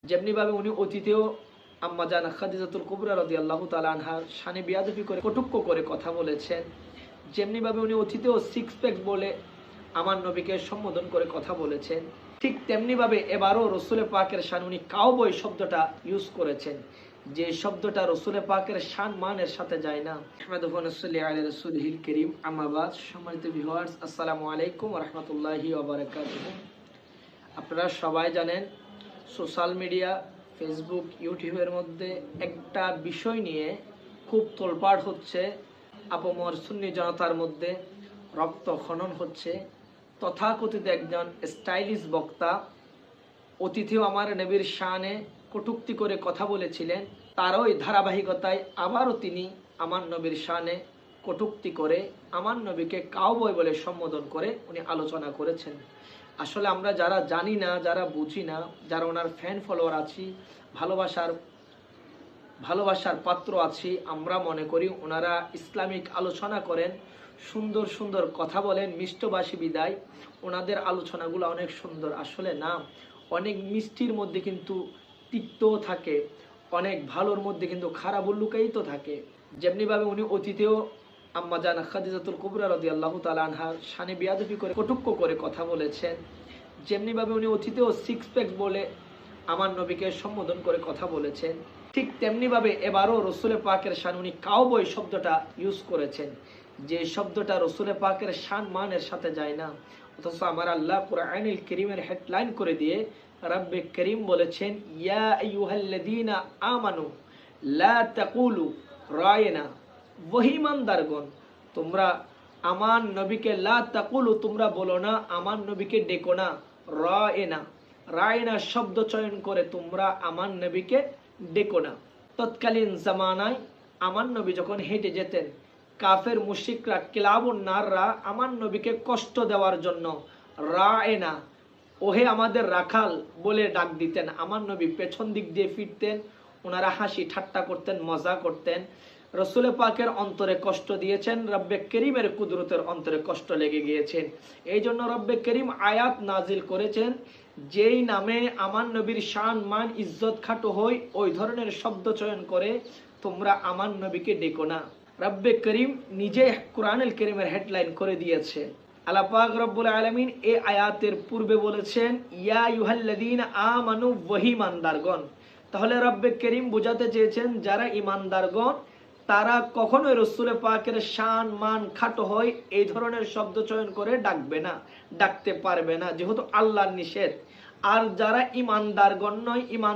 যেমনি ভাবে উনি অতীতেও আম্মা জান খাদিজাতুল কুবরা রাদিয়াল্লাহু তাআলা আনহার শানে বিয়াদবি করে কটূক্য করে কথা বলেছেন, যেমনি ভাবে উনি অতীতেও সিক্স প্যাক বলে আমার নবীকে সম্বোধন করে কথা বলেছেন, ঠিক তেমনি ভাবে এবারও রসুল পাকের শান উনি কাউবয় শব্দটা ইউজ করেছেন, যে শব্দটা রসুল পাকের শান মানের সাথে যায় না। আহমেদুল্লাহ সাল্লাল্লাহু আলাইহি রাসূলিল কারীম, আম্মা বাদ। সম্মানিত ভিউয়ার্স, আসসালামু আলাইকুম ওয়া রাহমাতুল্লাহি ওয়া বারাকাতুহু। আপনারা সবাই জানেন সোশ্যাল মিডিয়া, ফেসবুক, ইউটিউবের মধ্যে একটা বিষয় নিয়ে খুব তোলপাড় হচ্ছে, আপমর সুন্নি জনতার মধ্যে রক্ত খনন হচ্ছে। তথাকথিত একজন স্টাইলিশ বক্তা অতিথিও আমার নবীর শানে কটূক্তি করে কথা বলেছিলেন, তারই ধারাবাহিকতায় আবারও তিনি আমার নবীর শানে কটূক্তি করে আমার নবীকে কাউবয় বলে সম্বোধন করে উনি আলোচনা করেছেন। আসলে আমরা যারা জানি না, যারা বুঝি না, যারা ওনার ফ্যান ফলোয়ার আছি, ভালোবাসার পাত্র আছি, আমরা মনে করি ওনারা ইসলামিক আলোচনা করেন, সুন্দর সুন্দর কথা বলেন, মিষ্টভাষী বিদায় ওনাদের আলোচনাগুলো অনেক সুন্দর। আসলে না, অনেক মিষ্টির মধ্যে কিন্তু তিক্তও থাকে, অনেক ভালোর মধ্যে কিন্তু খারাপ লুকায়িত থাকে। যেমনিভাবে উনি অতীতেও আম্মা জান খাদিজাতুল কুবরা রাদিয়াল্লাহু তাআলা আনহার শানে বিয়াদবি করে কটূক্য করে কথা বলেছেন, যেমনিভাবে উনি অতীতেও সিক্স প্যাক বলে আমার নবীকে সম্বোধন করে কথা বলেছেন, ঠিক তেমনিভাবে এবারও রসুল পাকের শান উনি কাউবয় শব্দটা ইউজ করেছেন, যে শব্দটা রসুল পাকের শান মানের সাথে যায় না। অথচ আমার আল্লাহ কুরআনুল কারীমের হেডলাইন করে দিয়ে রব্বে করিম বলেছেন, ইয়া আইয়ুহাল্লাযীনা আমানু লা তাকুলু রায়না, ওহে ঈমানদারগণ, তোমরা আমার নবীকে লা তাকুলু, তোমরা বলো না, আমার নবীকে ডেকো না, রায়না, রায়না শব্দ চয়ন করে তোমরা আমার নবীকে ডেকো না। তৎকালীন জামানায় আমার নবী যখন হেঁটে যেতেন, কাফের মুশরিকরা, কিলাবুন নাররা আমার নবীকে কষ্ট দেওয়ার জন্য রায়না, ওহে আমাদের রাখাল বলে ডাক দিতেন। আমার নবী পেছন দিক দিয়ে ফিরতেন, ওনারা হাসি ঠাট্টা করতেন, মজা করতেন। রসুল পাকের অন্তরে কষ্ট দিয়েছেন, রব্বে করিমের কুদরতের অন্তরে কষ্ট লেগে গিয়েছেন। এই জন্য রব্বে করিম আয়াত নাজিল করেছেন, যেই নামে আমার নবীর শান মান ইজ্জত খাটো হই, ওই ধরনের শব্দ চয়ন করে তোমরা আমার নবীকে ডেকো না। রব্বে করিম নিজে কুরআনুল কারীমের হেডলাইন করে দিয়েছে। আল্লাহ পাক রব্বুল আলামিন এই আয়াতের পূর্বে বলেছেন, ইয়া আইয়ুহাল্লাযীনা আমানু, ওহে ঈমানদারগণ। তাহলে রব্বে করিম বোঝাতে চেয়েছেন যারা ঈমানদারগণ তারা কখনোই রসুল পাকের শান মান খাটো হয় এই ধরনের শব্দ চয়ন করে ডাকবে না, ডাকতে পারবে না, যেহেতু আল্লাহর নিষেধ। আর যারা ঈমানদারগণ নয়, ঈমান